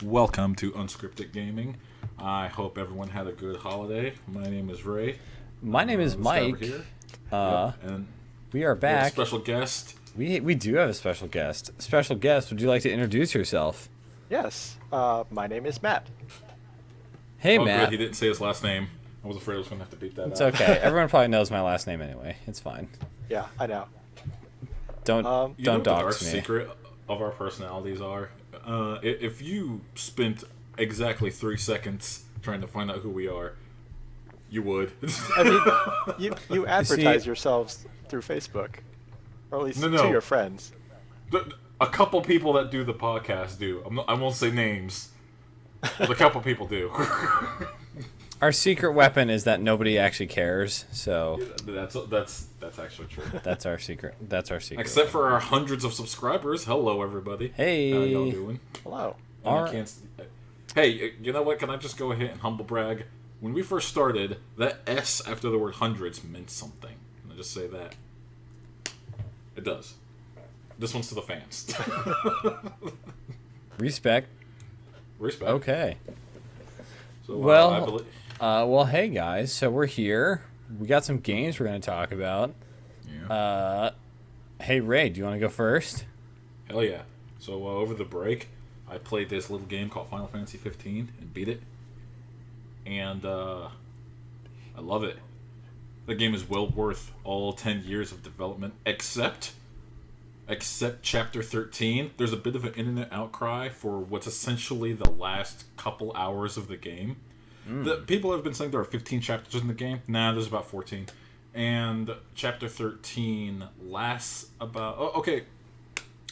Welcome to Unscripted Gaming. I hope everyone had a good holiday. My name is Ray. My name is Mike. Here. And we are we have back. a special guest. We do have a special guest. Special guest, would you like to introduce yourself? Yes. My name is Matt. Hey, Oh, Matt. good. He didn't say his last name. I was afraid I was going to have to beat that It's out. okay. Everyone probably knows my last name anyway. It's fine. Yeah, I know. Don't You know what dox our me. secret of our personalities are? If you spent exactly 3 seconds trying to find out who we are, you would. I mean, you advertise yourselves through Facebook, or at least No. to your friends. A couple people that do the podcast do. I won't say names. But a couple people do. Our secret weapon is that nobody actually cares, so That's actually true. that's our secret. That's our secret. Except for our hundreds of subscribers. Hello, everybody. Hey. How y'all doing? Hello. And I Our- can't Hey, you know what? Can I just go ahead and humble brag? When we first started, that S after the word hundreds meant something. Can I just say that? It does. This one's to the fans. Respect. Respect. Okay. So, Well, I believe... well, hey guys. So we're here. We got some games we're going to talk about. Yeah. Hey Ray, do you want to go first? Hell yeah. So over the break, I played this little game called Final Fantasy 15 and beat it. And I love it. The game is well worth all 10 years of development, except Chapter 13. There's a bit of an internet outcry for what's essentially the last couple hours of the game. The people have been saying there are 15 chapters in the game. Nah, there's about 14. And Chapter 13 lasts about... Oh, okay,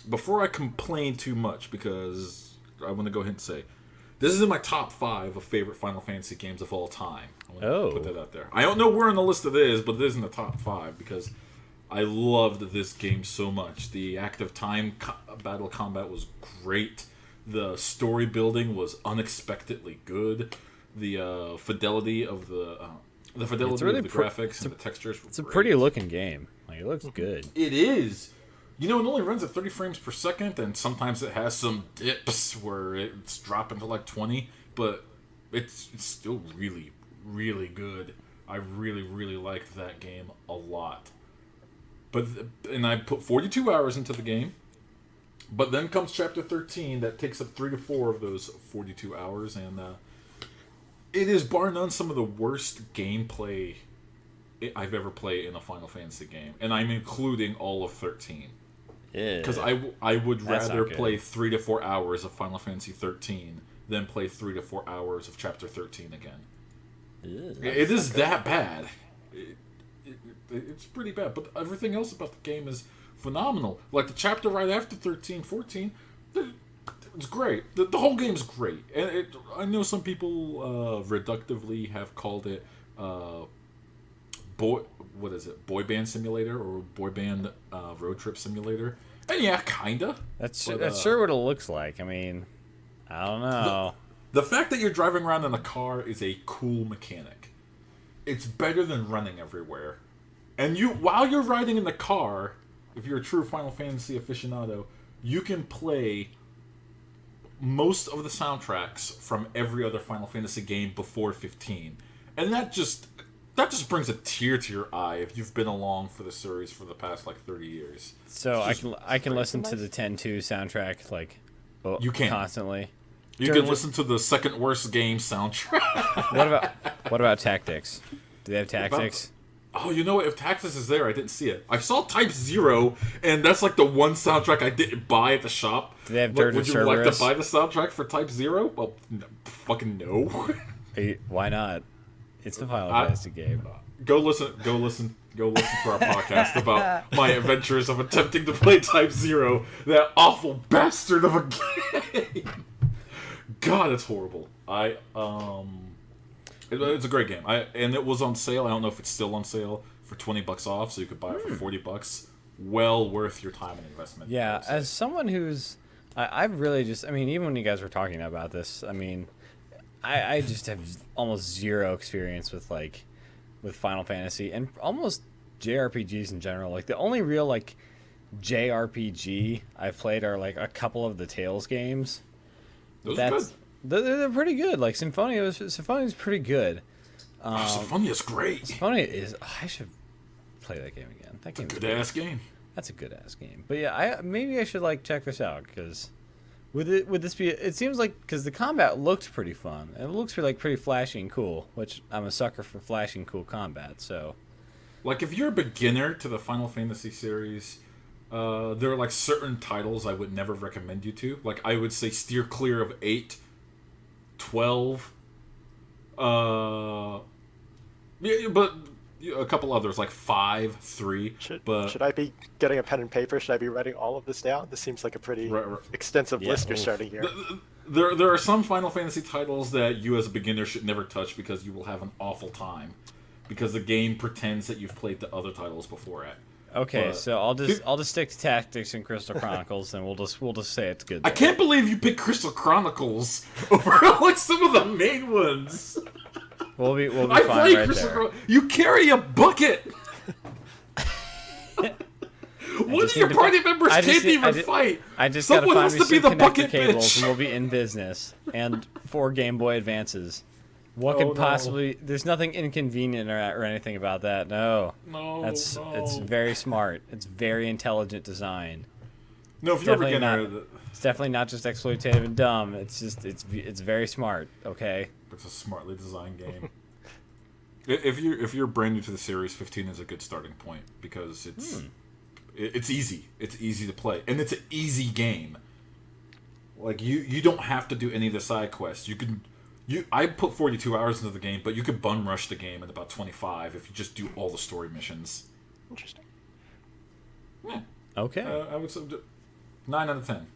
before I complain too much, because I want to go ahead and say, this is in my top 5 of favorite Final Fantasy games of all time. I want to put that out there. I don't know where on the list it is, but it is in the top 5, because I loved this game so much. The active time battle combat was great. The story building was unexpectedly good. The fidelity of the graphics and the textures were It's a great. pretty looking game. Like, it looks good. It is. You know, it only runs at 30 frames per second, and sometimes it has some dips where it's dropping to like 20, but it's still really, really good. I really, really liked that game a lot. And I put 42 hours into the game, but then comes Chapter 13 that takes up 3 to 4 of those 42 hours, and it is bar none some of the worst gameplay I've ever played in a Final Fantasy game, and I'm including all of 13. Yeah. Because I would That's rather not good. play 3 to 4 hours of Final Fantasy 13 than play 3 to 4 hours of Chapter 13 again. It is that bad. It's pretty bad, but everything else about the game is phenomenal. Like the chapter right after 13, 14, it's great. The whole game's great. And I know some people reductively have called it boy band simulator or boy band road trip simulator. And yeah, kinda. That's But, sure what it looks like. I mean, I don't know. The fact that you're driving around in a car is a cool mechanic. It's better than running everywhere. And while you're riding in the car, if you're a true Final Fantasy aficionado, you can play most of the soundtracks from every other Final Fantasy game before 15. And that just brings a tear to your eye if you've been along for the series for the past like 30 years. So I can listen to the 10-2 soundtrack like You can. constantly. You can listen to the second worst game soundtrack. What about tactics? Do they have tactics? Oh, you know what? If Taxis is there, I didn't see it. I saw Type 0, and that's like the one soundtrack I didn't buy at the shop. Do they have But Dirge would of you like to Cerberus? buy the soundtrack for Type 0? Well, fucking no. Why not? It's a Final Fantasy game. Go listen to our podcast about my adventures of attempting to play Type 0, that awful bastard of a game. God, it's horrible. It's a great game. And it was on sale. I don't know if it's still on sale for $20 off, so you could buy it for $40. Well worth your time and investment. Yeah, as someone who's, I've really just, I mean, even when you guys were talking about this, I mean, I just have almost zero experience with Final Fantasy and almost JRPGs in general. Like the only real like JRPG I've played are like a couple of the Tales games. Those are good. They're pretty good. Like Symphonia's pretty good. Symphonia's great. Symphonia is. I should play that game again. That game's Good ass game. That's a good ass game. But yeah, maybe I should like check this out because would this be? It seems like because the combat looked pretty fun and it looks pretty flashy and cool, which I'm a sucker for flashy and cool combat. So, like if you're a beginner to the Final Fantasy series, there are like certain titles I would never recommend you to. Like I would say steer clear of 8, 12. Yeah, but a couple others like 5, 3. Should I be getting a pen and paper? Should I be writing all of this down? This seems like a pretty extensive list you're starting here. There are some Final Fantasy titles that you as a beginner should never touch because you will have an awful time. Because the game pretends that you've played the other titles before it. Okay, so I'll just stick to Tactics and Crystal Chronicles, and we'll just say it's good. I can't believe you picked Crystal Chronicles over like some of the main ones. We'll be fine right there. You carry a bucket. One of your party members can't even fight. I just Someone gotta find has me to be some the connector bucket cables, bitch. and we'll be in business. And 4 Game Boy Advances. What could possibly? There's nothing inconvenient or anything about that. No. It's very smart. It's very intelligent design. No, if you're a beginner, it's definitely not just exploitative and dumb. It's just it's very smart. Okay. It's a smartly designed game. If you're brand new to the series, 15 is a good starting point because it's easy. It's easy to play, and it's an easy game. Like you don't have to do any of the side quests. I put 42 hours into the game, but you could bum rush the game in about 25 if you just do all the story missions. Interesting. Yeah. Okay. I would say 9 out of 10.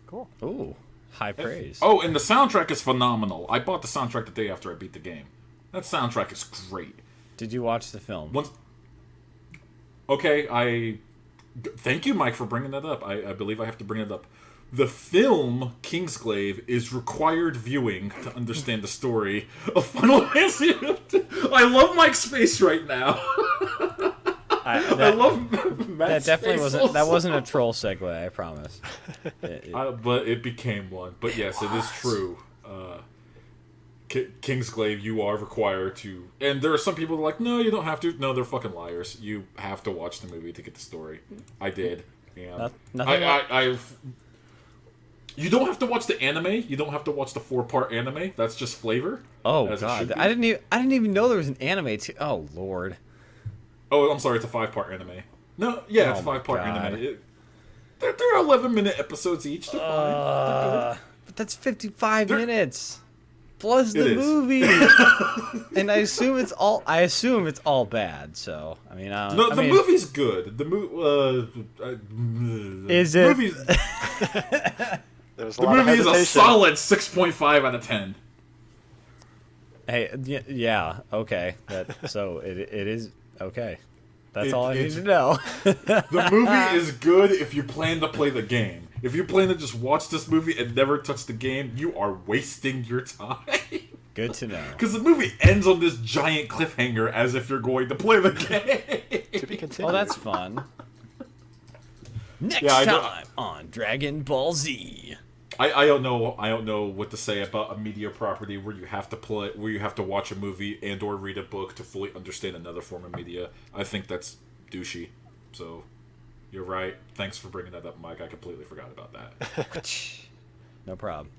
Cool. Ooh, high praise. Oh, and the soundtrack is phenomenal. I bought the soundtrack the day after I beat the game. That soundtrack is great. Did you watch the film? Okay, thank you, Mike, for bringing that up. I believe I have to bring it up. The film Kingsglaive is required viewing to understand the story of Final Fantasy. I love Mike's face right now. I love Matt's that definitely face wasn't. also. That wasn't a troll segue. I promise. But it became one. But yes, it is true. Kingsglaive, you are required to. And there are some people that are like, no, you don't have to. No, they're fucking liars. You have to watch the movie to get the story. I did. And you don't have to watch the anime. You don't have to watch the 4-part anime. That's just flavor. Oh god, I didn't even know there was an anime too. Oh lord. Oh, I'm sorry. It's a 5-part anime. No, yeah, it's a 5-part anime. They're 11-minute episodes each. They're fine. But that's 55 minutes plus the It is. movie. And I assume it's all bad. So I mean, the movie's good. The is it? The movie is a solid 6.5 out of 10. Hey, yeah, okay. So it is okay. That's all I need to know. The movie is good if you plan to play the game. If you plan to just watch this movie and never touch the game, you are wasting your time. Good to know. Because the movie ends on this giant cliffhanger as if you're going to play the game. To be continued. Oh, that's fun. Next time on Dragon Ball Z. I don't know what to say about a media property where you have to watch a movie and or read a book to fully understand another form of media. I think that's douchey. So you're right. Thanks for bringing that up, Mike. I completely forgot about that. No problem.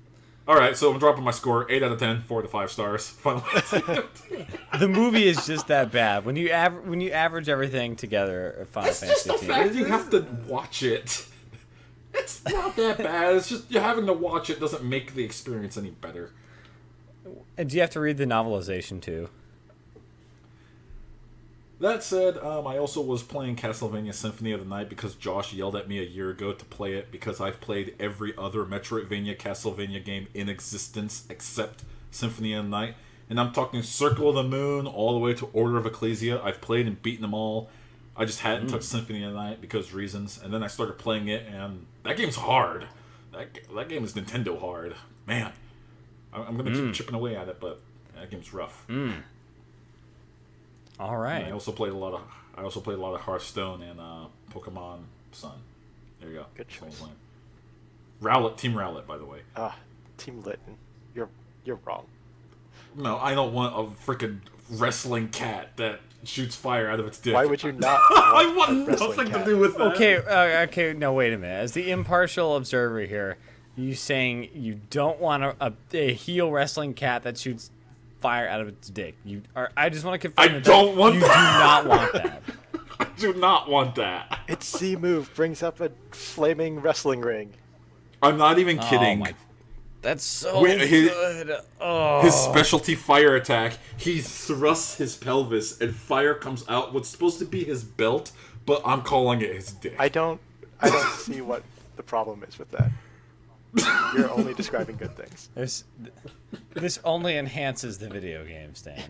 All right, so I'm dropping my score 8 out of 10, 4 to 5 stars. Final Fantasy. The movie is just that bad. When you average everything together, Final It's Fantasy just the fact you have to watch it. It's not that bad. It's just you having to watch it doesn't make the experience any better. And do you have to read the novelization too? That said, I also was playing Castlevania Symphony of the Night because Josh yelled at me a year ago to play it because I've played every other Metroidvania Castlevania game in existence except Symphony of the Night. And I'm talking Circle of the Moon all the way to Order of Ecclesia. I've played and beaten them all. I just hadn't touched Symphony of the Night because reasons. And then I started playing it, and that game's hard. That game is Nintendo hard. Man, I'm going to keep chipping away at it, but that game's rough. All right. And I also played a lot of Hearthstone and Pokemon Sun. There you go. Good choice. Rowlet, Team Rowlet, by the way. Team Litton. You're You're wrong. No, I don't want a freaking wrestling cat that shoots fire out of its dick. Why would you not? I want wrestling nothing cat? to do with that. Okay, no, wait a minute. As the impartial observer here, you saying you don't want a heel wrestling cat that shoots fire out of its dick. I just want to confirm I don't want you that. do not want that. I do not want that. Its C move brings up a flaming wrestling ring. I'm not even kidding. Oh my, that's so His good. Oh. specialty fire attack, he thrusts his pelvis and fire comes out what's supposed to be his belt, but I'm calling it his dick. I don't see what the problem is with that. You're only describing good things. This only enhances the video game, Stan.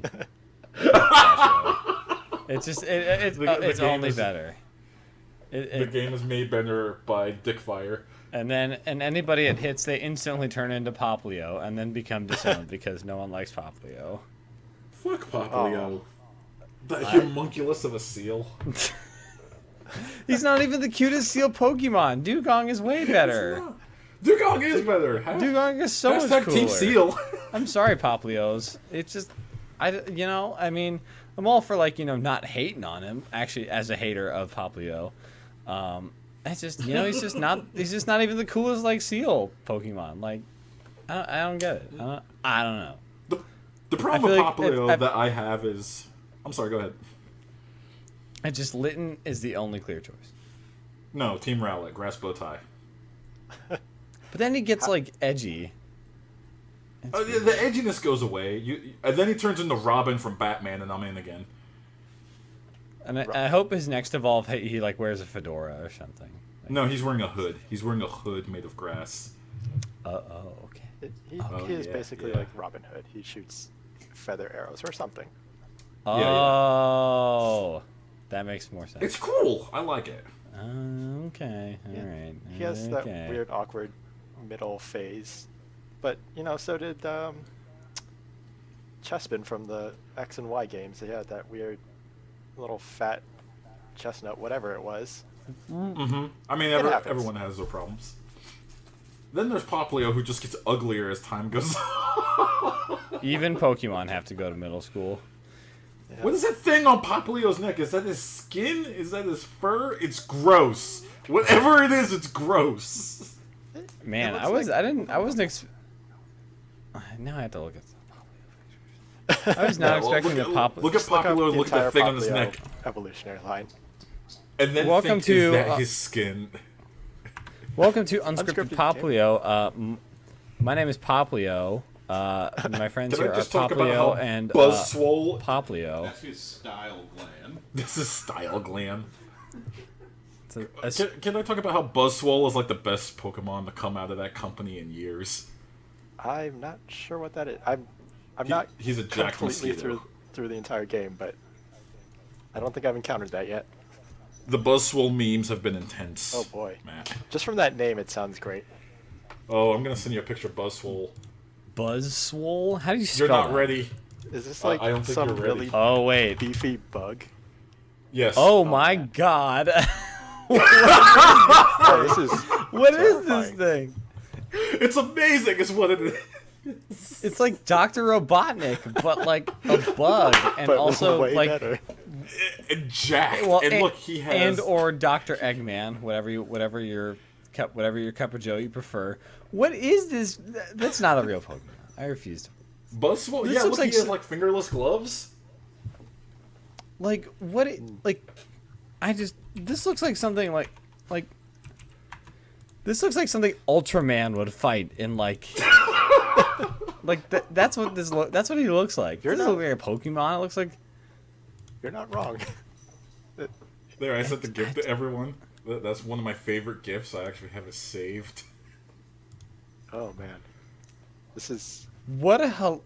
It's just it's only better. The game is made better by dick fire. And anybody it hits, they instantly turn into Poplio and then become disowned because no one likes Poplio. Fuck Poplio. That homunculus of a seal. He's not even the cutest seal Pokemon. Dugong is way better. Dugong is better. Dugong is so much cooler. Team Seal. I'm sorry, Poplios. It's just, I mean, I'm all for not hating on him. Actually, as a hater of Poplio, it's just he's just not even the coolest seal Pokemon. Like, I don't get it. I don't know. The problem with Poplio that I have is, I'm sorry. Go ahead. It's just Litten is the only clear choice. No, Team Rowlet, grass bow tie. But then he gets edgy. The edginess goes away. And then he turns into Robin from Batman, and I'm in again. And I hope his next evolve he wears a fedora or something. No, he's wearing a hood. He's wearing a hood made of grass. Okay. He is basically like Robin Hood. He shoots feather arrows or something. Oh, that makes more sense. It's cool. I like it. Okay. All right. He has that weird, awkward middle phase. But, so did Chespin from the X and Y games. He had that weird little fat chestnut, whatever it was. Mm-hmm. I mean, everyone has their problems. Then there's Poplio, who just gets uglier as time goes on. Even Pokemon have to go to middle school. Yeah. What is that thing on Poplio's neck? Is that his skin? Is that his fur? It's gross. Whatever it is, it's gross. Man, I wasn't now I have to look at the Poplio pictures. I was not expecting the Poplio. Look at Poplio and look at that thing on his neck. Evolutionary line. And then welcome think, to is that his skin? Welcome to Unscripted Poplio. My name is Poplio. My friends here are Poplio and BUZZSWOLE. Poplio. That's his style gland. This is style glam. It's Can I talk about how BUZZSWOLE is like the best Pokemon to come out of that company in years? I'm not sure what that is. I'm not he's a jack completely mosquito. through the entire game, but I don't think I've encountered that yet. The BUZZSWOLE memes have been intense. Oh boy. Matt. Just from that name, it sounds great. Oh, I'm gonna send you a picture of BUZZSWOLE. BUZZSWOLE? How do you spell You're not that? ready. Is this I don't think some you're ready. really Oh wait. beefy bug? Yes. Oh my god. Oh, this is What is this terrifying. thing? It's amazing, is what it is. It's like Dr. Robotnik, but like a bug, and But also way like better. And Jack. well, and look, he has. and or Dr. Eggman, whatever your cup of Joe you prefer. What is this? That's not a real Pokemon. I refuse to. BUZZSWOLE. This Yeah, looks look, like he has like fingerless gloves. Like what? This looks like something like. This looks like something Ultraman would fight in like. That's what that's what he looks like. You're It doesn't not- look like a Pokemon. It looks like. You're not wrong. There, I sent the gift to everyone. That's one of my favorite gifts. I actually have it saved. Oh man, this is What a hell.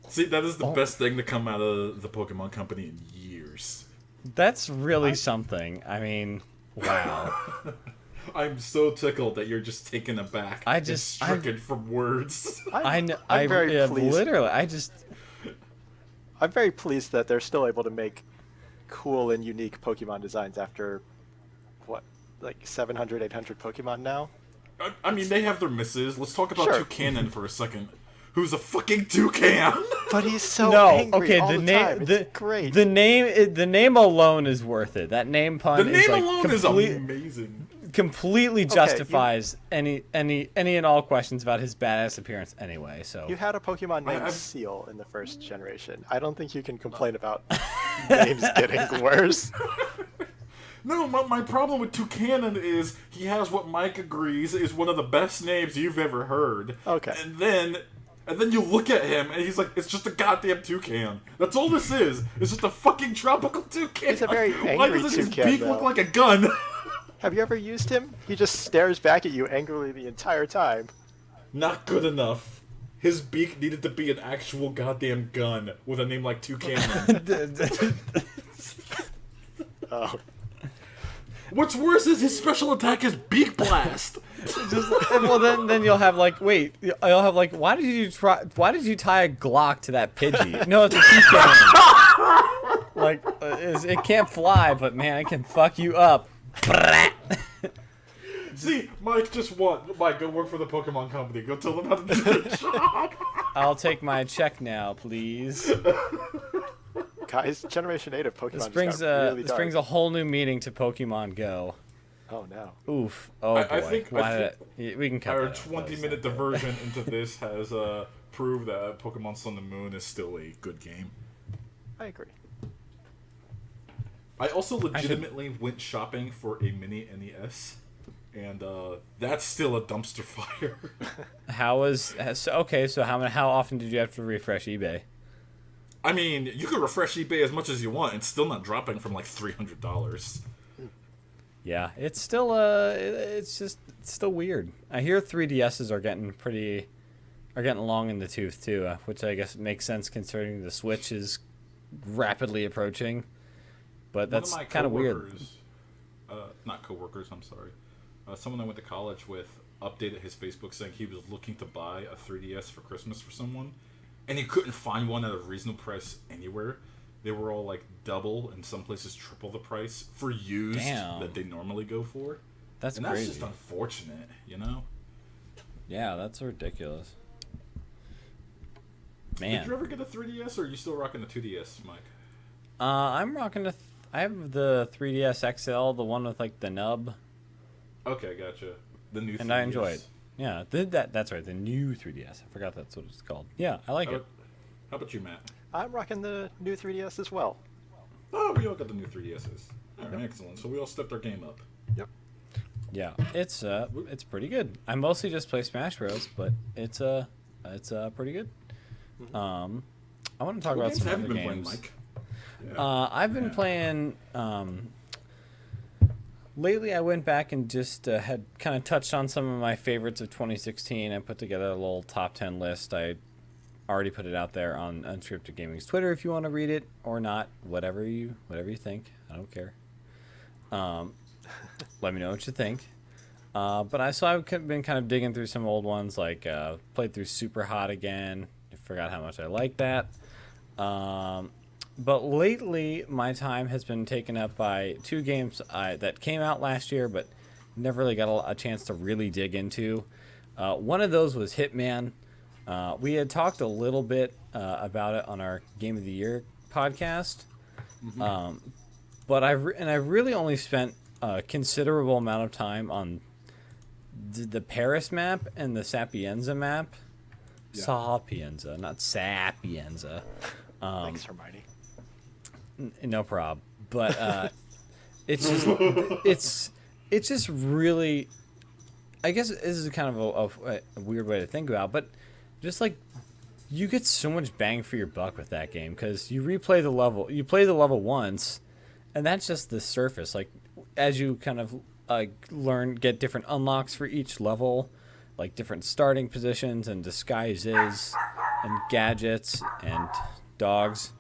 See, that is the best thing to come out of the Pokemon Company in years. That's really something. I mean, wow. I'm so tickled that you're just taken aback. I and just- stricken from words. I'm I'm very pleased. literally. I'm very pleased that they're still able to make cool and unique Pokemon designs after what, like 700, 800 Pokemon now. I mean, they have their misses. Let's talk about Sure. Toucanon for a second. Who's a fucking toucan? But he's so No, angry okay. all The the name, time. It's great. the name alone is worth it. That name pun The is name like alone is amazing. completely justifies any and all questions about his badass appearance anyway. So You had a Pokemon named I've- Seal in the first generation. I don't think you can complain about names getting worse. No, my problem with Toucanon is he has what Mike agrees is one of the best names you've ever heard. Okay. And then you look at him and he's like, it's just a goddamn toucan. That's all this is. It's just a fucking tropical toucan. He's a very Why angry doesn't his toucan, beak look though. like a gun? Have you ever used him? He just stares back at you angrily the entire time. Not good enough. His beak needed to be an actual goddamn gun with a name like Toucanon. Oh. What's worse is his special attack is Beak Blast. well, then you'll have like, wait, you'll have like, why did you tie a Glock to that Pidgey? No, it's a toucan. Like, it can't fly, but man, it can fuck you up. See, Mike just won. Mike, go work for the Pokemon Company. Go tell them how to do their job. I'll take my check now, please. Guys, Generation 8 of Pokemon This just brings got really this dark. brings a whole new meaning to Pokemon Go. Oh no. Oof. Oh boy. I think We can cut our that out. 20-minute diversion into this has proved that Pokemon Sun and Moon is still a good game. I agree. I also legitimately went shopping for a mini NES, and that's still a dumpster fire. So how often did you have to refresh eBay? I mean, you could refresh eBay as much as you want, and still not dropping from like $300. Yeah, it's still it's still weird. I hear 3DSs are getting long in the tooth too, which I guess makes sense considering the Switch is rapidly approaching. But that's kind of weird. Not coworkers, I'm sorry. Someone I went to college with updated his Facebook saying he was looking to buy a 3DS for Christmas for someone, and he couldn't find one at a reasonable price anywhere. They were all like double, and some places triple the price for used that they normally go for. That's and crazy. That's just unfortunate, you know? Yeah, that's ridiculous. Man. Did you ever get a 3DS, or are you still rocking the 2DS, Mike? I'm rocking I have the 3DS XL, the one with like the nub. Okay, gotcha. The new 3DS. And I enjoy it. Yeah, that's right, the new 3DS. I forgot that's what it's called. Yeah, I like it. How about you, Matt? I'm rocking the new 3DS as well. Oh, we all got the new 3DSs. All right, excellent. So we all stepped our game up. Yep. Yeah, it's pretty good. I mostly just play Smash Bros, but it's pretty good. I want to talk about some other games. Mike? I've been playing. Lately, I went back and just had kind of touched on some of my favorites of 2016. I put together a little top 10 list. I already put it out there on Unscripted Gaming's Twitter if you want to read it or not. Whatever you think. I don't care. Let me know what you think. But I've been kind of digging through some old ones, like played through Super Hot again. I forgot how much I like that. But lately, my time has been taken up by two games that came out last year, but never really got a chance to really dig into. One of those was Hitman. We had talked a little bit about it on our Game of the Year podcast, but I really only spent a considerable amount of time on the Paris map and the Sapienza map. Yeah. Sapienza, not Sapienza. Thanks, Hermione. No prob. But it's just really, I guess this is kind of a weird way to think about, but just like you get so much bang for your buck with that game because you play the level once, and that's just the surface. Like as you kind of get different unlocks for each level, like different starting positions and disguises and gadgets and dogs.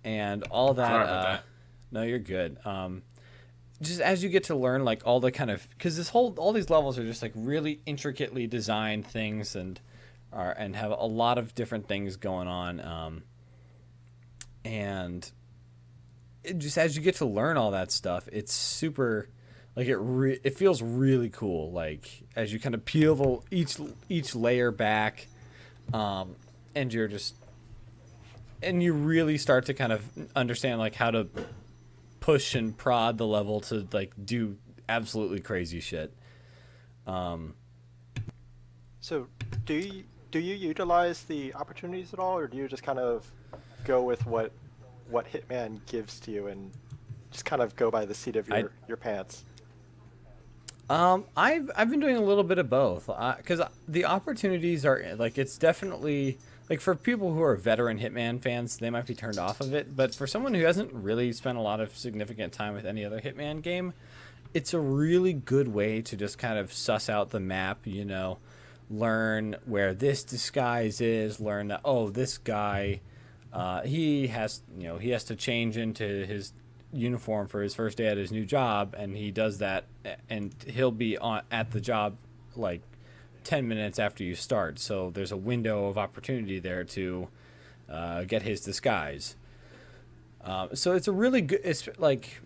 And all that, Sorry about that. No, you're good. Just as you get to learn, like all the kind of, because all these levels are just like really intricately designed things and have a lot of different things going on. And just as you get to learn all that stuff, it's super, Like it feels really cool. Like as you kind of peel each layer back, and you really start to kind of understand like how to push and prod the level to like do absolutely crazy shit. So do you utilize the opportunities at all, or do you just kind of go with what Hitman gives to you and just kind of go by the seat of your pants? I've been doing a little bit of both, because the opportunities are like, it's definitely like for people who are veteran Hitman fans, they might be turned off of it, but for someone who hasn't really spent a lot of significant time with any other Hitman game, it's a really good way to just kind of suss out the map, you know, learn where this disguise is, learn that, oh, this guy, he has to change into his uniform for his first day at his new job, and he does that, and he'll be at the job like 10 minutes after you start, so there's a window of opportunity there to get his disguise. So it's a really good, it's like,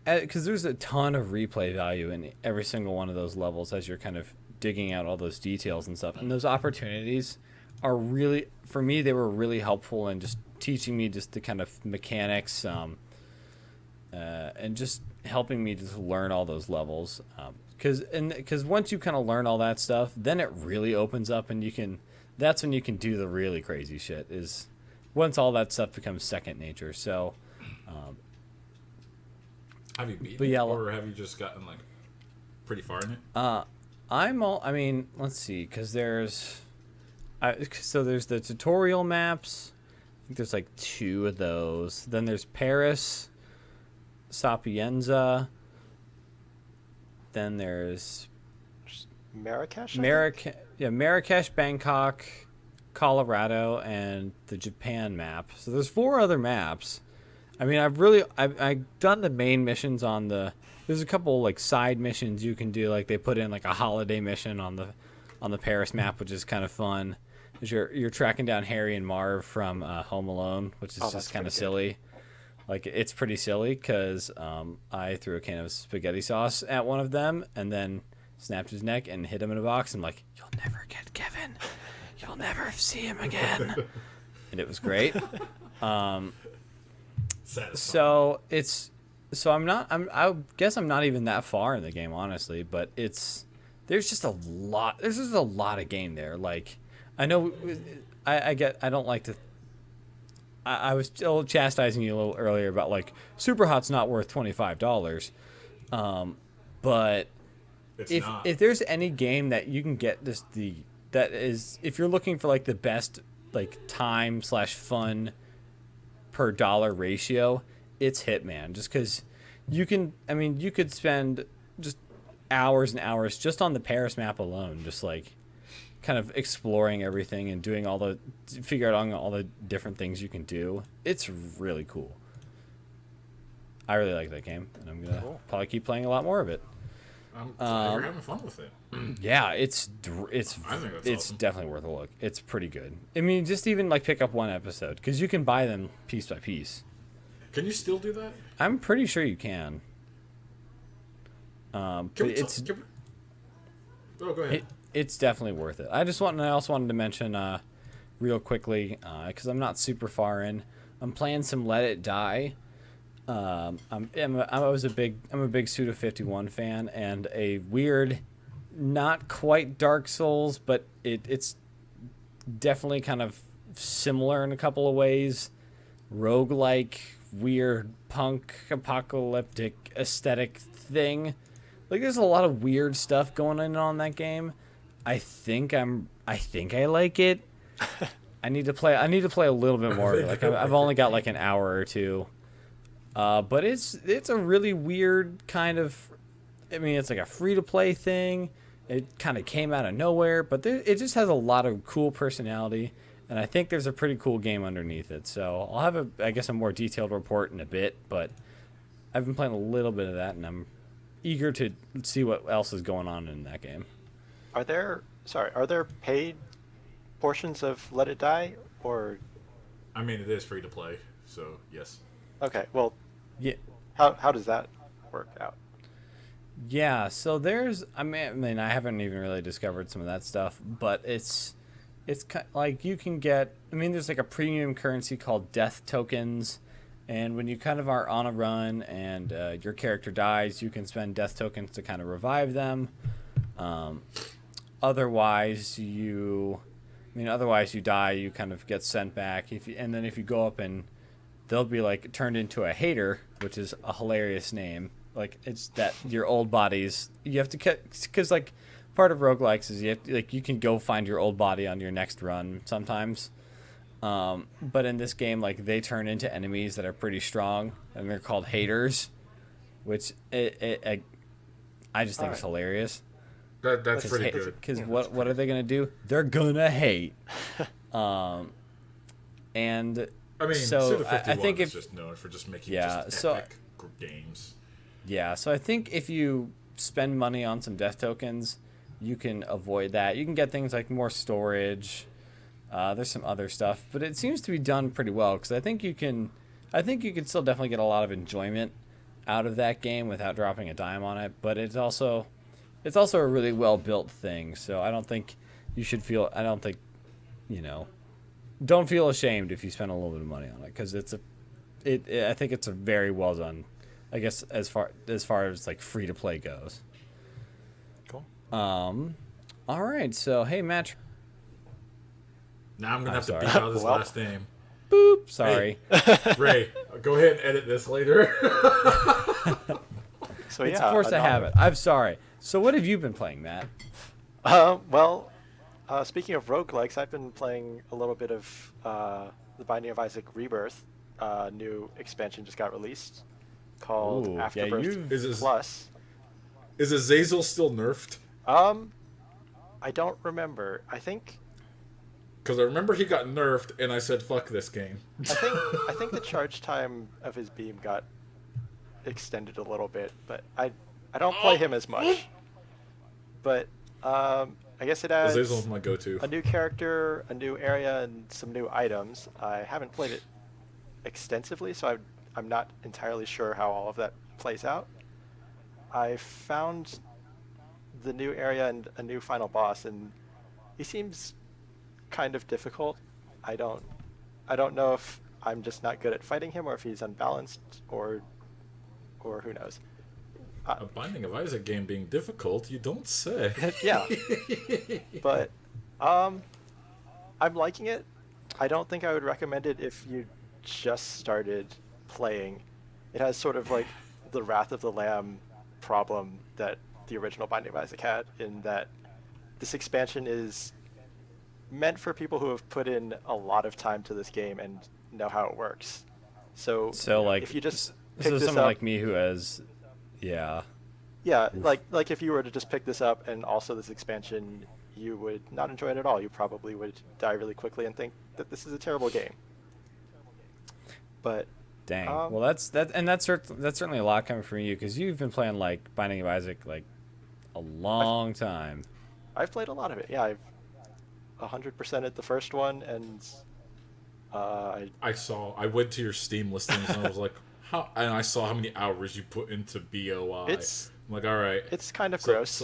because there's a ton of replay value in every single one of those levels as you're kind of digging out all those details and stuff, and those opportunities are really, for me, they were really helpful in just teaching me just the kind of mechanics, and just helping me just learn all those levels. Because once you kind of learn all that stuff, then it really opens up, and that's when you can do the really crazy shit, is once all that stuff becomes second nature. So, have you beaten it, or have you just gotten like pretty far in it? I mean, let's see, because there's the tutorial maps. I think there's like 2 of those. Then there's Paris, Sapienza. Then there's Marrakesh. Marrakesh, Bangkok, Colorado, and the Japan map. So there's 4 other maps. I mean, I've done the main missions on the. There's a couple like side missions you can do. Like they put in like a holiday mission on the Paris map, which is kind of fun. You're tracking down Harry and Marv from Home Alone, which is just kind of silly. Like it's pretty silly because I threw a can of spaghetti sauce at one of them and then snapped his neck and hit him in a box. And I'm like, "You'll never get Kevin. You'll never see him again." And it was great. So I guess I'm not even that far in the game, honestly, but there's just a lot of game there. Like, I know I don't like to, I was still chastising you a little earlier about like Super Hot's not worth $25. But if there's any game that you can get that is, if you're looking for like the best like time/fun per dollar ratio, it's Hitman, just because you could spend just hours and hours just on the Paris map alone, just like kind of exploring everything and doing figure out all the different things you can do. It's really cool. I really like that game, and I'm gonna probably keep playing a lot more of it. You're having fun with it. Yeah, it's awesome. definitely worth a look. It's pretty good. I mean, just even like pick up one episode, because you can buy them piece by piece. Can you still do that? I'm pretty sure you can. Oh, go ahead. It's definitely worth it. I also wanted to mention real quickly, because I'm not super far in. I'm playing some Let It Die. I'm a big Suda 51 fan, and a weird, not quite Dark Souls, but it's definitely kind of similar in a couple of ways. Roguelike, weird punk apocalyptic aesthetic thing. Like, there's a lot of weird stuff going on that game. I think I like it. I need to play a little bit more. Like, I've only got like an hour or two. But it's a really weird kind of, I mean, it's like a free-to-play thing. It kind of came out of nowhere, but it just has a lot of cool personality, and I think there's a pretty cool game underneath it. So I'll have a more detailed report in a bit, but I've been playing a little bit of that, and I'm eager to see what else is going on in that game. Are there paid portions of Let It Die, or? I mean, it is free to play, so yes. Okay, well, yeah. How does that work out? Yeah, so there's I mean I haven't even really discovered some of that stuff, but like you can get, I mean there's like a premium currency called death tokens, and when you kind of are on a run and your character dies, you can spend death tokens to kind of revive them. Um, otherwise you otherwise you die, you kind of get sent back. And then if you go up and they'll be like turned into a hater, which is a hilarious name. Like it's that your old bodies you have to get, because like part of roguelikes is you have to, like you can go find your old body on your next run sometimes. But in this game, like they turn into enemies that are pretty strong, and they're called haters, which I just think it's hilarious. That's pretty good. Because what are they gonna do? They're gonna hate. And I mean, so Suda51 I think is if just known for just making just so epic games. yeah, so I think if you spend money on some death tokens, you can avoid that. You can get things like more storage. There's some other stuff, but it seems to be done pretty well because I think you can still definitely get a lot of enjoyment out of that game without dropping a dime on it. But it's also a really well built thing. So I don't think you should feel. I don't think, don't feel ashamed if you spend a little bit of money on it because I think it's a very well done. I guess as far as like free to play goes. Cool. All right. So hey, Matt. Now I'm gonna have sorry. to beat out his last name. Boop. Sorry. Hey, Ray, go ahead and edit this later. So It's yeah, a force of habit. I'm sorry. So what have you been playing, Matt? Well, speaking of roguelikes, I've been playing a little bit of The Binding of Isaac Rebirth. New expansion just got released called Ooh, Afterbirth Is this- Plus. Is Azazel still nerfed? I don't remember. I think Because I remember he got nerfed, and I said, "Fuck this game." I think the charge time of his beam got extended a little bit, but I don't play him as much. But I guess it adds Azazel's my go-to. a new character, a new area, and some new items. I haven't played it extensively, so I'm not entirely sure how all of that plays out. I found the new area and a new final boss, and he seems kind of difficult. I don't know if I'm just not good at fighting him or if he's unbalanced or who knows. A Binding of Isaac game being difficult, you don't say. Yeah. But I'm liking it. I don't think I would recommend it if you just started playing. It has sort of like the Wrath of the Lamb problem that the original Binding of Isaac had, in that this expansion is meant for people who have put in a lot of time to this game and know how it works. So like if you just pick so this someone up, like me who has yeah, like if you were to just pick this up and also this expansion, you would not enjoy it at all. You probably would die really quickly and think that this is a terrible game. But dang. Well, that's certainly a lot coming from you because you've been playing like Binding of Isaac like a long time. I've played a lot of it. Yeah, I've 100%ed the first one, and I went to your Steam listings and I was like, and I saw how many hours you put into BOI. I'm like, all right. It's kind of gross.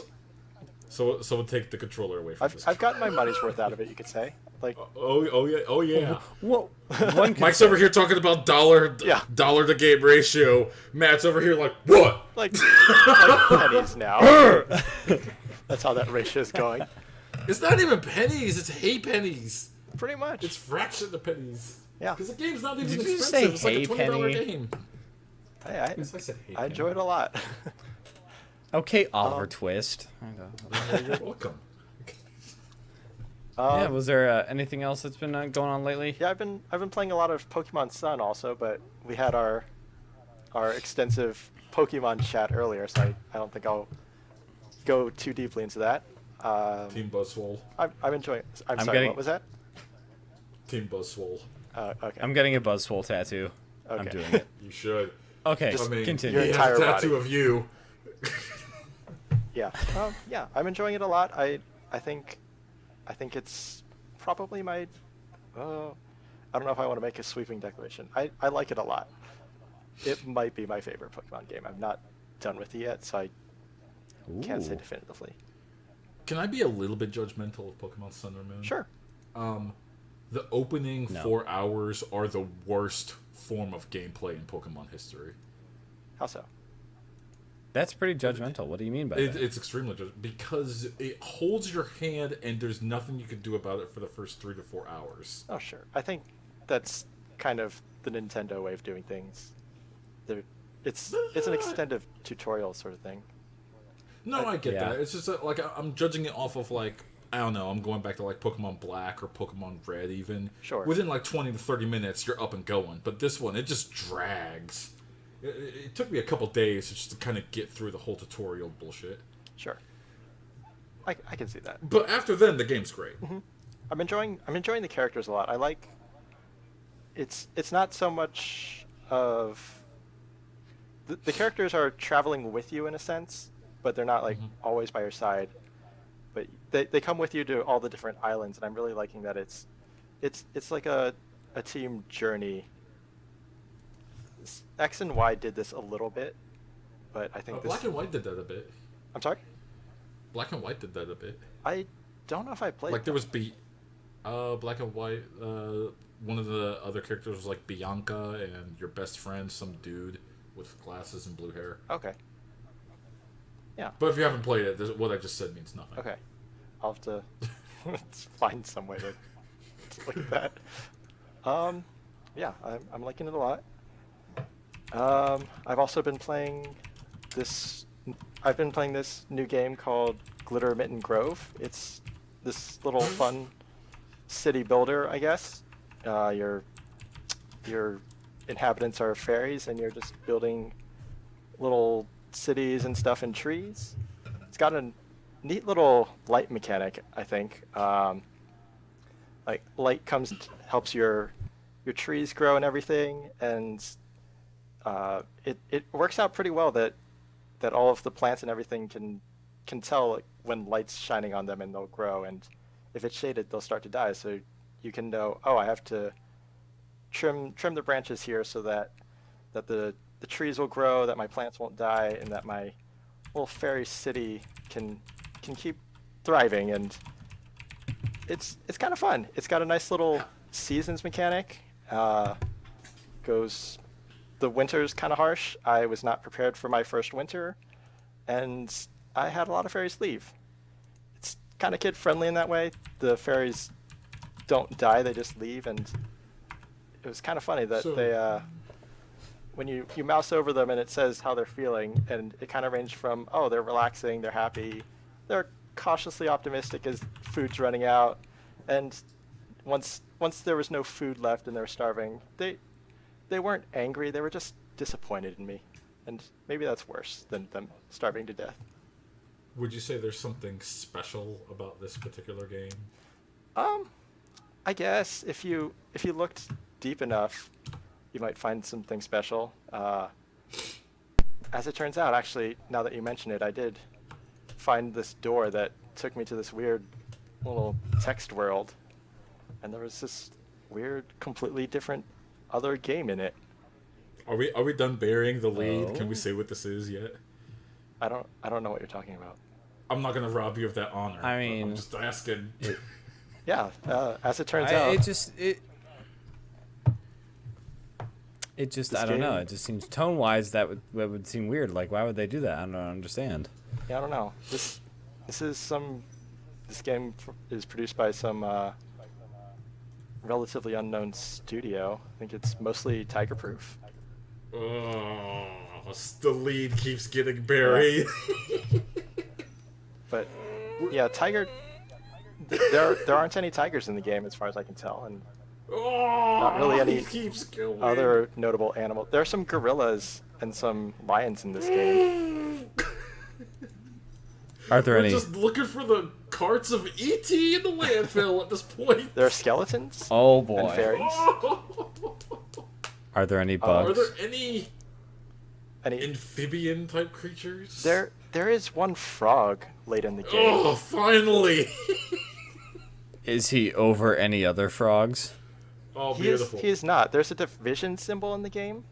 So we'll take the controller away from this. I've gotten my money's worth out of it, you could say. Like, oh yeah. Whoa. Mike's over here talking about dollar to game ratio. Matt's over here like, what? like pennies now. That's how that ratio is going. It's not even pennies. It's pennies. Pretty much. It's fraction of pennies. Yeah. Because the game's not even Did you expensive. say It's like a $20 penny? game. Hey, Yes, I said hey I enjoy it a lot. Okay, Oliver Twist. You're welcome. Yeah, was there anything else that's been going on lately? Yeah, I've been playing a lot of Pokemon Sun also, but we had our extensive Pokemon chat earlier, so I don't think I'll go too deeply into that. Team BUZZSWOLE. I'm enjoying it. I'm sorry, getting- what was that? Team BUZZSWOLE. Okay. I'm getting a BuzzSwole tattoo. I'm Okay. doing it. You should. Okay, Just- continue. Your He entire has a tattoo body. of you. Yeah. Yeah, I'm enjoying it a lot. I think it's probably my I don't know if I want to make a sweeping declaration. I like it a lot. It might be my favorite Pokemon game. I'm not done with it yet, so can't say Ooh. definitively. Can I be a little bit judgmental of Pokemon Sun or Moon? Sure. The opening No. 4 hours are the worst form of gameplay in Pokemon history. How so? That's pretty judgmental. What do you mean by that? It's extremely because it holds your hand and there's nothing you can do about it for the first 3 to 4 hours. Oh, sure. I think that's kind of the Nintendo way of doing things. It's an extended tutorial sort of thing. No, I get Yeah. that. It's just that, like I'm judging it off of like I don't know. I'm going back to like Pokemon Black or Pokemon Red even. Sure. Within like 20 to 30 minutes, you're up and going. But this one, it just drags. It took me a couple days just to kind of get through the whole tutorial bullshit. Sure. I can see that. But after then, the game's great. I'm enjoying the characters a lot. I like. It's not so much of. The characters are traveling with you in a sense, but they're not like always by your side. But they come with you to all the different islands, and I'm really liking that it's like a team journey. X and Y did this a little bit, but I think this. Black and White did that a bit. I'm sorry. Black and White did that a bit. I don't know if I played. Like there was Black and White. One of the other characters was like Bianca, and your best friend, some dude with glasses and blue hair. Okay. Yeah. But if you haven't played it, what I just said means nothing. Okay. I'll have to find some way to look at that. Yeah, I'm liking it a lot. I've also been playing this. I've been playing this new game called Glitter Mitten Grove. It's this little fun city builder, I guess. Your inhabitants are fairies, and you're just building little cities and stuff in trees. It's got a neat little light mechanic, I think. Like light helps your trees grow and everything, and it works out pretty well that all of the plants and everything can tell like, when light's shining on them, and they'll grow, and if it's shaded they'll start to die, so you can know, oh, I have to trim the branches here so that the trees will grow, that my plants won't die, and that my little fairy city can keep thriving. And it's kind of fun. It's got a nice little seasons mechanic. The winter's kind of harsh. I was not prepared for my first winter, and I had a lot of fairies leave. It's kind of kid friendly in that way. The fairies don't die, they just leave, and it was kind of funny that they when you mouse over them and it says how they're feeling, and it kind of ranged from, oh, they're relaxing, they're happy, they're cautiously optimistic as food's running out, and once there was no food left and they were starving, they weren't angry, they were just disappointed in me, and maybe that's worse than them starving to death. Would you say there's something special about this particular game? I guess if you looked deep enough, you might find something special. As it turns out, actually, now that you mention it, I did find this door that took me to this weird little text world, and there was this weird, completely different other game in it. Are we done burying the lead? Oh. Can we say what this is yet? I don't know what you're talking about. I'm not gonna rob you of that honor. I but mean- I'm just asking. Yeah, as it turns out, It just This I don't know. game- It just seems tone wise that would seem weird. Like, why would they do that? I don't understand. yeah, I don't know. This game is produced by some relatively unknown studio. I think it's mostly Tiger Proof. Oh, the lead keeps getting buried. But yeah, Tiger. There aren't any tigers in the game, as far as I can tell, and Oh, not really any he keeps going. other notable animals. There are some gorillas and some lions in this game. Are there We're any? just looking for the carts of E.T. in the landfill at this point. There are skeletons Oh and boy. fairies. Are there any Are bugs? there any Any, amphibian type creatures? there is one frog late in the game. Oh, finally! Is he over any other frogs? Oh, He is beautiful. not. There's a division symbol in the game,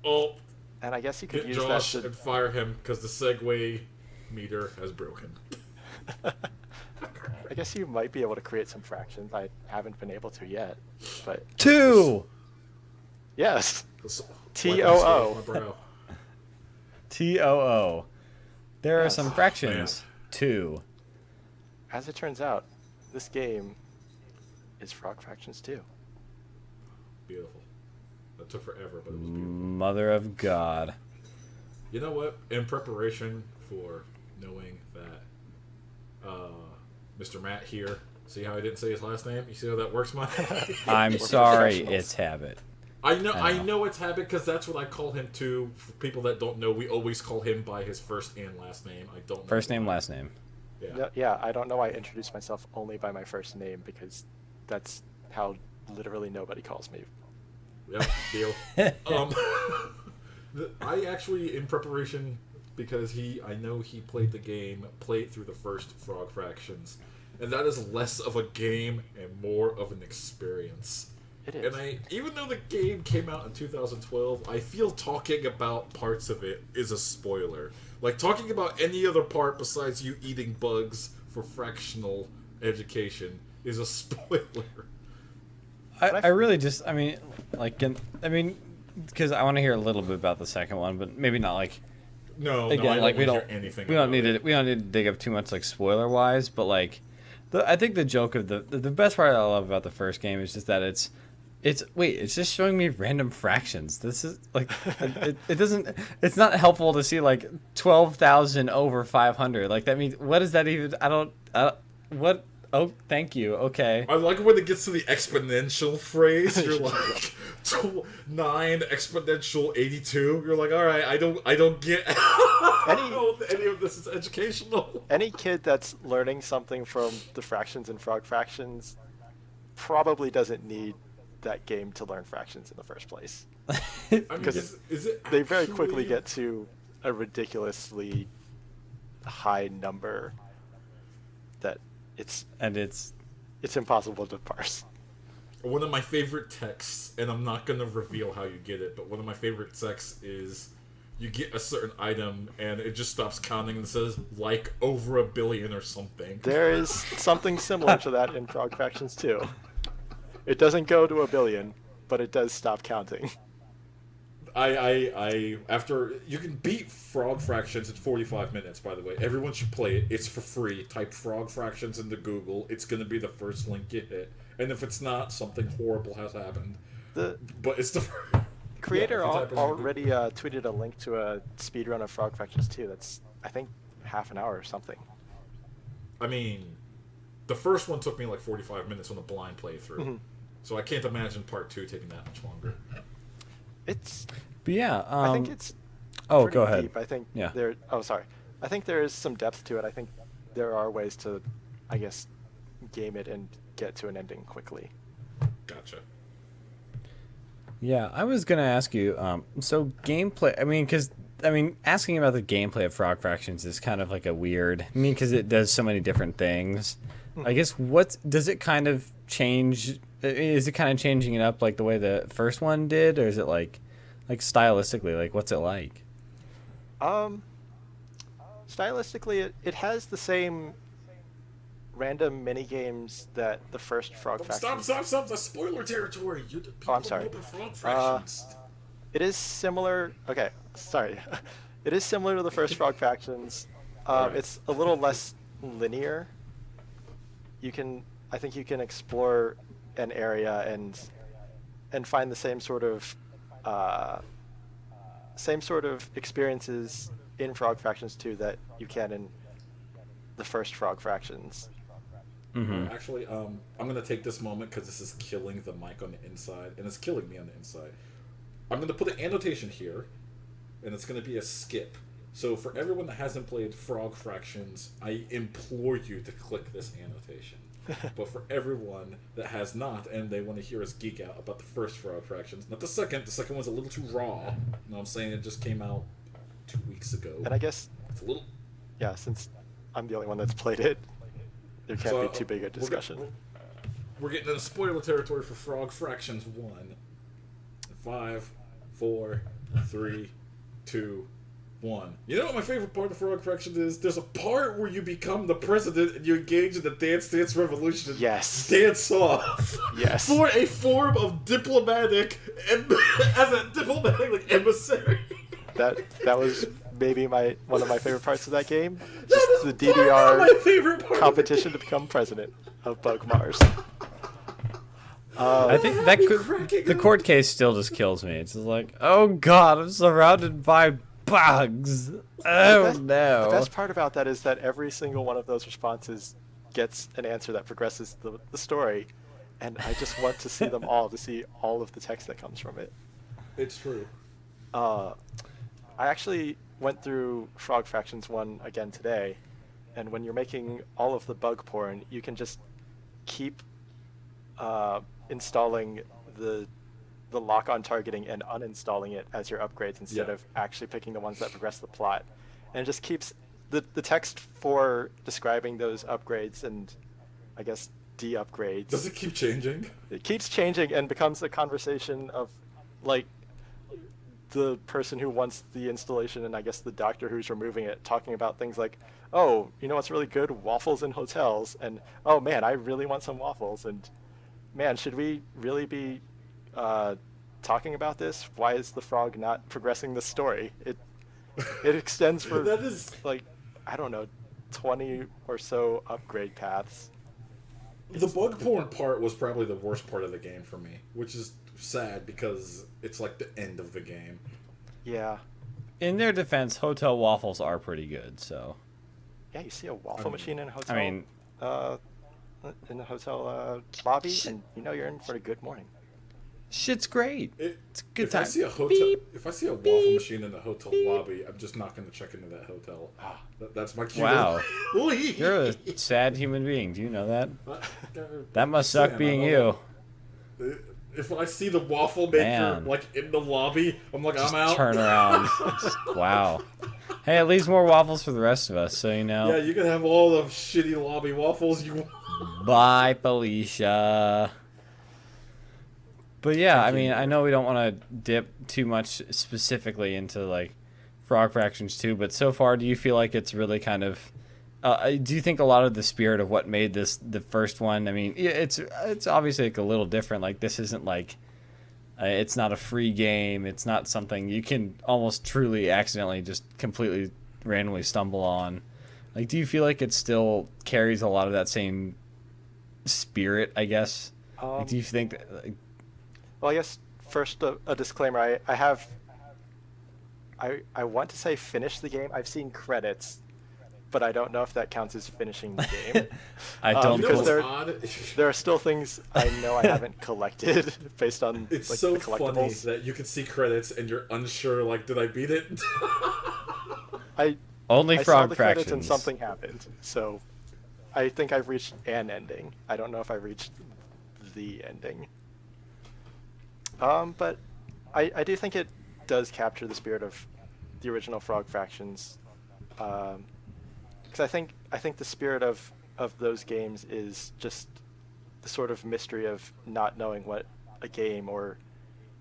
Oh, and I guess you could get use Josh that and to. fire him because the segue meter has broken. I guess you might be able to create some fractions. I haven't been able to yet, but 2. yes. Wipe the sweat off TOO. my brow. TOO. There are Yes. some fractions. 2. As it turns out, this game is Frog Fractions 2. Beautiful. That took forever, but it was beautiful. Mother of God. You know what? In preparation for knowing that Mr. Matt here, see how I didn't say his last name? You see how that works, Mike? I'm We're sorry, professionals. it's habit. I know I know. it's habit because that's what I call him too. For people that don't know, we always call him by his first and last name. I don't know First name, why. last name. Yeah. No, yeah, I don't know why I introduce myself only by my first name because that's how literally nobody calls me. Yep, deal. I actually, in preparation, because I know he played the game, played through the first Frog Fractions, and that is less of a game and more of an experience. It is. And even though the game came out in 2012, I feel talking about parts of it is a spoiler. Like, talking about any other part besides you eating bugs for fractional education is a spoiler. I really just, because I want to hear a little bit about the second one, but maybe not like, No, again, no, I like don't we wanna don't, hear anything we don't about need it. to, we don't need to dig up too much like spoiler wise, but like, I think the joke of the best part I love about the first game is just that it's just showing me random fractions. This is like, it doesn't, it's not helpful to see like 12,000 over 500. Like that means, what does that even, what, oh, thank you, okay. I like when it gets to the exponential phrase. You're like 9 exponential 82. You're like, all right, I don't get how any of this is educational. Any kid that's learning something from the fractions and Frog Fractions probably doesn't need that game to learn fractions in the first place. I mean, Because is it They very quickly actually- get to a ridiculously high number that it's impossible to parse. One of my favorite texts, and I'm not gonna reveal how you get it, but one of my favorite texts is you get a certain item and it just stops counting and says like over 1 billion or something. There is something similar to that in Frog Fractions 2. It doesn't go to 1 billion, but it does stop counting. I after you can beat Frog Fractions in 45 minutes, by the way. Everyone should play it. It's for free. Type Frog Fractions into Google. It's gonna be the first link you hit. And if it's not, something horrible has happened. The But it's the creator Yeah, if you type it into already tweeted a link to a speedrun of Frog Fractions 2 that's, I think, half an hour or something. I mean, the first one took me like 45 minutes on a blind playthrough. Mhm. So I can't imagine part 2 taking that much longer. It's But yeah, I think it's oh, pretty go ahead. deep. I think Yeah. sorry. I think there is some depth to it. I think there are ways to, I guess, game it and get to an ending quickly. Gotcha. Yeah, I was gonna ask you. So gameplay. Asking about the gameplay of Frog Fractions is kind of like a weird. Because it does so many different things. I guess what does it kind of change? Is it kind of changing it up like the way the first one did, or is it like stylistically? Like, what's it like? Stylistically, it has the same random mini games that the first Frog Fractions. Stop! The spoiler territory. You people I'm sorry. know about Frog Fractions. It is similar. Okay, sorry. It is similar to the first Frog Fractions. Alright. It's a little less linear. I think you can explore an area and find the same sort of experiences in Frog Fractions 2 that you can in the first Frog Fractions. Mm-hmm. Actually, I'm gonna take this moment because this is killing the mic on the inside, and it's killing me on the inside. I'm gonna put an annotation here, and it's gonna be a skip. So for everyone that hasn't played Frog Fractions, I implore you to click this annotation. But for everyone that has not, and they want to hear us geek out about the first Frog Fractions, not the second one's a little too raw. You know what I'm saying? It just came out 2 weeks ago. And I guess, It's a little... yeah, since I'm the only one that's played it, there can't So, be too big a discussion. We're getting into spoiler territory for Frog Fractions 1. 5, 4, 3, 2, one. You know what my favorite part of Frog Fraction is? There's a part where you become the president and you engage in the Dance Dance Revolution. Yes. Dance off. Yes. For a form of diplomatic, as a diplomatic like, emissary. That was maybe one of my favorite parts of that game. That Just is the far not my favorite DDR part competition to become president of Bug Mars. I think that the court case still just kills me. It's just like, oh god, I'm surrounded by bugs. Oh no. The best part about that is that every single one of those responses gets an answer that progresses the story, and I just want to see them all, to see all of the text that comes from it. It's true. I actually went through Frog Fractions 1 again today, and when you're making all of the bug porn, you can just keep installing the lock-on targeting and uninstalling it as your upgrades instead of actually picking the ones that progress the plot. And it just keeps the text for describing those upgrades and, I guess, de-upgrades. Does it keep changing? It keeps changing and becomes a conversation of, like, the person who wants the installation and I guess the doctor who's removing it talking about things like, oh, you know what's really good? Waffles in hotels. And, oh man, I really want some waffles. And, man, should we really be talking about this? Why is the frog not progressing the story? It extends for, That is... like, I don't know, 20 or so upgrade paths. The bug porn part was probably the worst part of the game for me, which is sad because it's like the end of the game. Yeah. In their defense, hotel waffles are pretty good, so. Yeah, you see a waffle machine in a hotel. I mean, in the hotel lobby, and you know you're in for a good morning. shit's great. It's a good if time. I see a hotel, if I see a waffle machine in the hotel lobby, I'm just not going to check into that hotel. That's my cue. Wow. You're You're a sad human being. Do you know that? That must suck being you. If I see the waffle maker Man. like in the lobby, I'm like, Just I'm out. turn around. Wow. Hey, it leaves more waffles for the rest of us, so you know. Yeah, you can have all the shitty lobby waffles you want. Bye, Felicia. But yeah, I mean, I know we don't want to dip too much specifically into like Frog Fractions 2, but so far, do you feel like it's really kind of? Do you think a lot of the spirit of what made this the first one? I mean, it's obviously like a little different. Like this isn't like it's not a free game. It's not something you can almost truly accidentally just completely randomly stumble on. Like, do you feel like it still carries a lot of that same spirit? I guess. Like, do you think that? Like, Well, I guess first a disclaimer. I want to say finish the game. I've seen credits, but I don't know if that counts as finishing the game. I don't You know because what's odd? there are still things I know I haven't collected based on It's like, so the funny collectibles. that you can see credits and you're unsure, like, did I beat it? Only I saw Frog the Fractions. credits and something happened. So I think I've reached an ending. I don't know if I've reached the ending. But I do think it does capture the spirit of the original Frog Fractions. Because I think the spirit of those games is just the sort of mystery of not knowing what a game or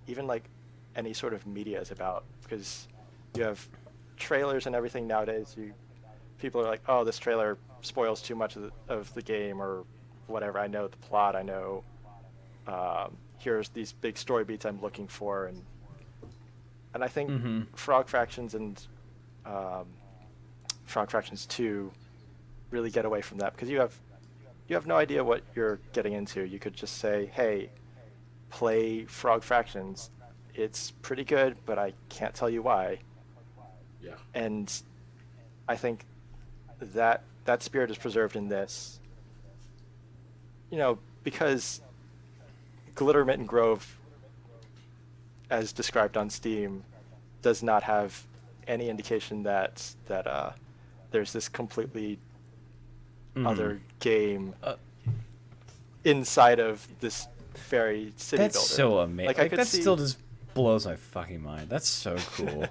even like any sort of media is about. Because you have trailers and everything nowadays. People are like, oh, this trailer spoils too much of the game or whatever. I know the plot. I know here's these big story beats I'm looking for, and I think Frog Fractions and Frog Fractions 2 really get away from that because you have no idea what you're getting into. You could just say, hey, play Frog Fractions. It's pretty good, but I can't tell you why. Yeah. And I think that spirit is preserved in this. You know, because Glittermitten Grove, as described on Steam, does not have any indication that there's this completely other game inside of this fairy city That's builder. so amazing. Like, Like, I could that see, still just blows my fucking mind. That's so cool.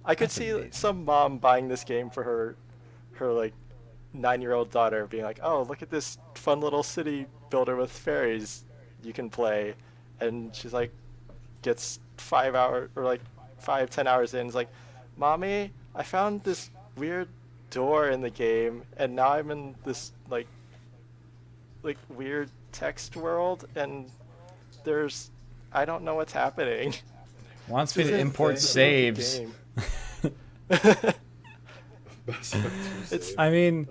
I could That's see amazing. some mom buying this game for her like 9-year-old daughter, being like, "Oh, look at this fun little city builder with fairies you can play," and she's like, gets 5 hours or like 5-10 hours in, is like, "Mommy, I found this weird door in the game, and now I'm in this like weird text world, and there's I don't know what's happening. Wants me to It's import insane. saves. Mass Effect 2 It's- save. I mean,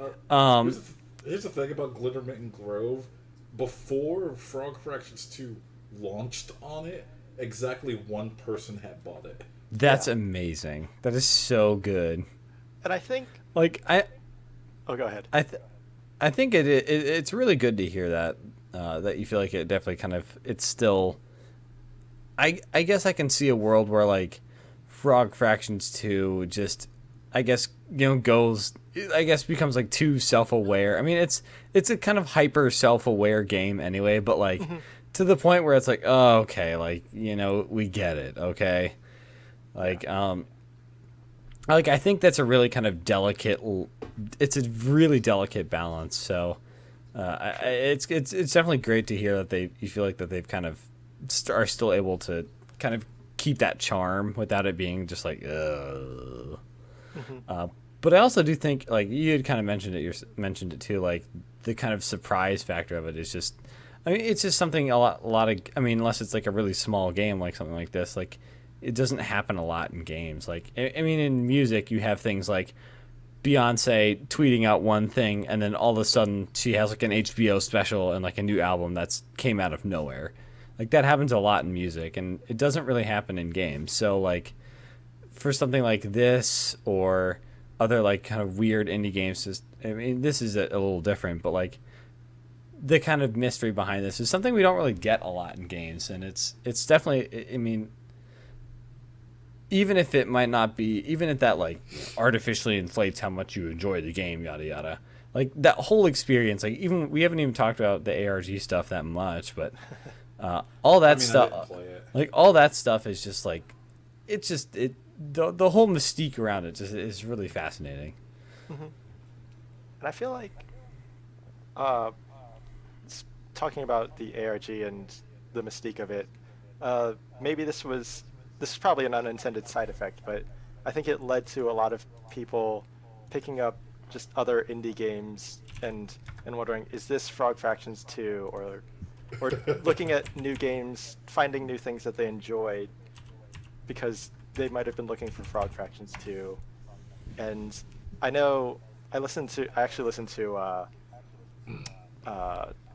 Here's the thing about Glittermitten Grove. Before Frog Fractions 2 launched on it, exactly one person had bought it. that's Yeah. amazing. That is so good. And I think Like oh, go ahead. I think it's really good to hear that that you feel like it definitely kind of it's still. I guess I can see a world where like Frog Fractions 2 just I guess goes I guess becomes like too self-aware. I mean it's a kind of hyper self-aware game anyway, but like to the point where it's like, oh, okay, like we get it, okay, like I think that's a really kind of delicate. It's a really delicate balance. So, it's definitely great to hear that you feel like that they've kind of are still able to kind of keep that charm without it being just like. But I also do think like you had kind of mentioned it too, like the kind of surprise factor of it is just. I mean, it's just something a lot of. I mean, unless it's like a really small game like something like this, like. It doesn't happen a lot in games. Like, I mean, in music, you have things like Beyonce tweeting out one thing, and then all of a sudden she has like an HBO special and like a new album that's came out of nowhere. Like that happens a lot in music, and it doesn't really happen in games. So like, for something like this or other like kind of weird indie games, I mean, this is a little different, but like the kind of mystery behind this is something we don't really get a lot in games, and it's definitely. I mean. Even if it might not be, even if that like artificially inflates how much you enjoy the game, yada yada, like that whole experience, like even we haven't even talked about the ARG stuff that much, but all that I didn't stuff, play it. like all that stuff is just like, it's just the whole mystique around it just is really fascinating. And I feel like talking about the ARG and the mystique of it, maybe this is probably an unintended side effect, but I think it led to a lot of people picking up just other indie games and wondering, is this Frog Fractions 2? Or looking at new games, finding new things that they enjoyed because they might have been looking for Frog Fractions 2. And I know I actually listened to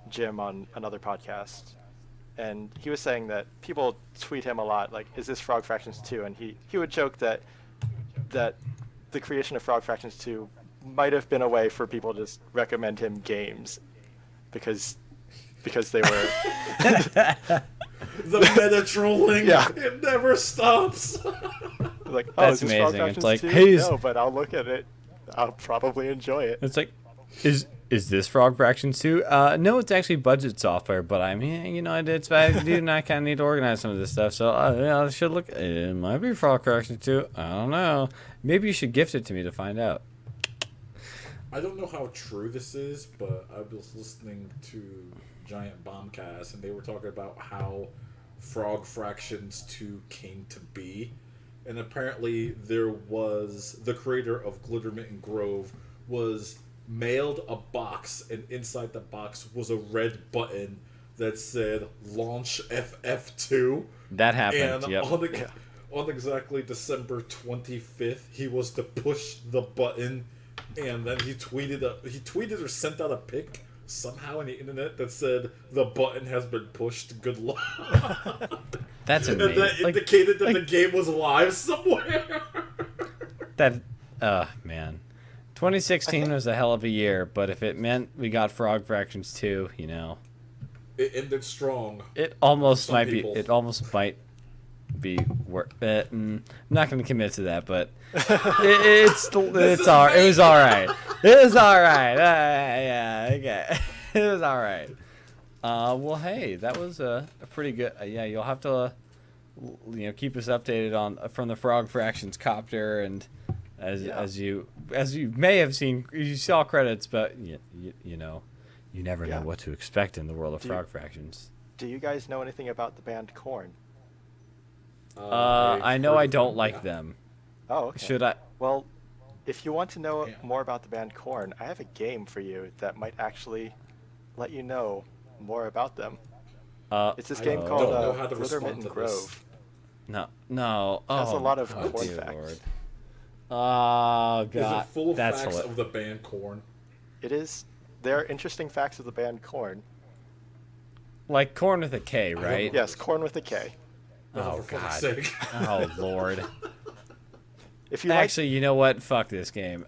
Jim on another podcast. And he was saying that people tweet him a lot, like, is this Frog Fractions 2? And he would joke that the creation of Frog Fractions 2 might have been a way for people to just recommend him games because they were... The meta trolling, Yeah. it never stops. like, oh, That's is this Frog amazing. It's Fractions like, 2? hey, No, but I'll look at it. I'll probably enjoy it. It's like, is this Frog Fractions 2? No, it's actually budget software, but I mean, I do and I kind of need to organize some of this stuff, so I should look. It might be Frog Fractions 2. I don't know. Maybe you should gift it to me to find out. I don't know how true this is, but I was listening to Giant Bombcast, and they were talking about how Frog Fractions 2 came to be. And apparently there was... The creator of Glittermitten Grove was mailed a box, and inside the box was a red button that said Launch FF2. That happened, And yep. on exactly December 25th, he was to push the button, and then he tweeted or sent out a pic somehow on the internet that said the button has been pushed. Good luck. That's And amazing. that indicated that the game was live somewhere. Man. 2016 was a hell of a year, but if it meant we got Frog Fractions 2, It ended strong. it almost Some might people. be. It almost might be worth it. I'm not going to commit to that, but it was all right. It was all right. Yeah, okay. It was all right. Well, hey, that was a pretty good. Yeah, you'll have to, keep us updated on from the Frog Fractions copter, and as you may have seen, you saw credits, but you never know what to expect in the world of Frog Fractions. Do you guys know anything about the band Korn? I know I don't like them. Oh, okay. Should I? Well, if you want to know Yeah. more about the band Korn, I have a game for you that might actually let you know more about them. It's this I game don't called know how to Glitter respond Mitten to this. Grove. No. It has a Oh, lot of oh, Korn dear facts. Lord. Oh Is god, it full of that's facts hilarious. of the band Korn? It is. There are interesting facts of the band Korn. Like corn with a K, don't right? know. Yes, Korn with a K. Oh for fuck's god. sake. Oh lord. If you Actually, you know what? Fuck this game.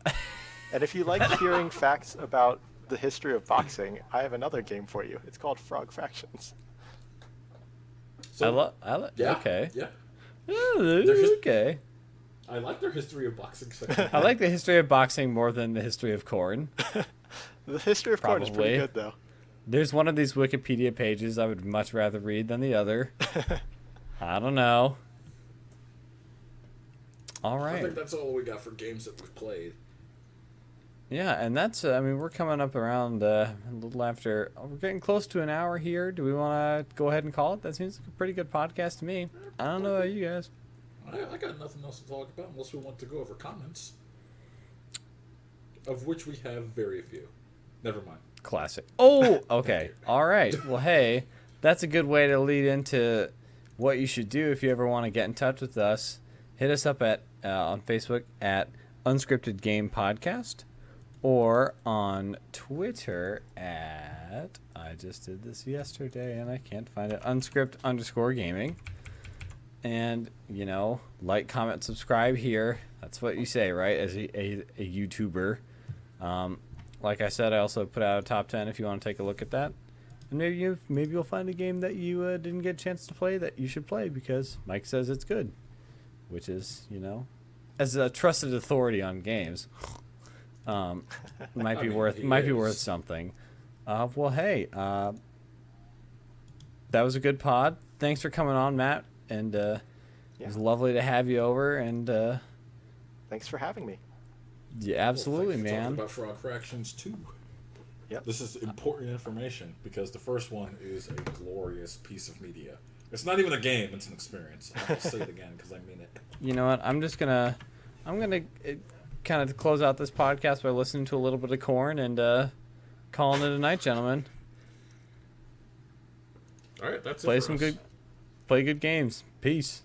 and if you like hearing facts about the history of boxing, I have another game for you. It's called Frog Fractions. So, yeah, Okay. Yeah. Okay. I like their history of boxing section. I like the history of boxing more than the history of corn. The history of Korn is pretty Probably. good, though. There's one of these Wikipedia pages I would much rather read than the other. I don't know. All I right. think that's all we got for games that we've played. Yeah, and that's, I mean, we're coming up around a little after, we're getting close to an hour here. Do we want to go ahead and call it? That seems like a pretty good podcast to me. I don't know about you guys. I got nothing else to talk about unless we want to go over comments, of which we have very few. Never mind. Classic. Oh, okay. All right. Well, hey, that's a good way to lead into what you should do if you ever want to get in touch with us. Hit us up at on Facebook at Unscripted Game Podcast, or on Twitter at, I just did this yesterday and I can't find it, unscript_gaming. And, you know, like, comment, subscribe here. That's what you say, right, as a YouTuber. Like I said, I also put out a top 10 if you want to take a look at that. And maybe you'll find a game that you didn't get a chance to play that you should play because Mike says it's good. Which is, you know, as a trusted authority on games, might be worth something. Well, hey, that was a good pod. Thanks for coming on, Matt. And it was lovely to have you over. And Thanks for having me. yeah, absolutely, Well, thanks for talking man. about Frog Fractions too. Yep. This is important information because the first one is a glorious piece of media. It's not even a game; it's an experience. I'll say it again because I mean it. You know what? I'm gonna kind of close out this podcast by listening to a little bit of Korn and calling it a night, gentlemen. All right, that's Play it for some us. good, play good games. Peace.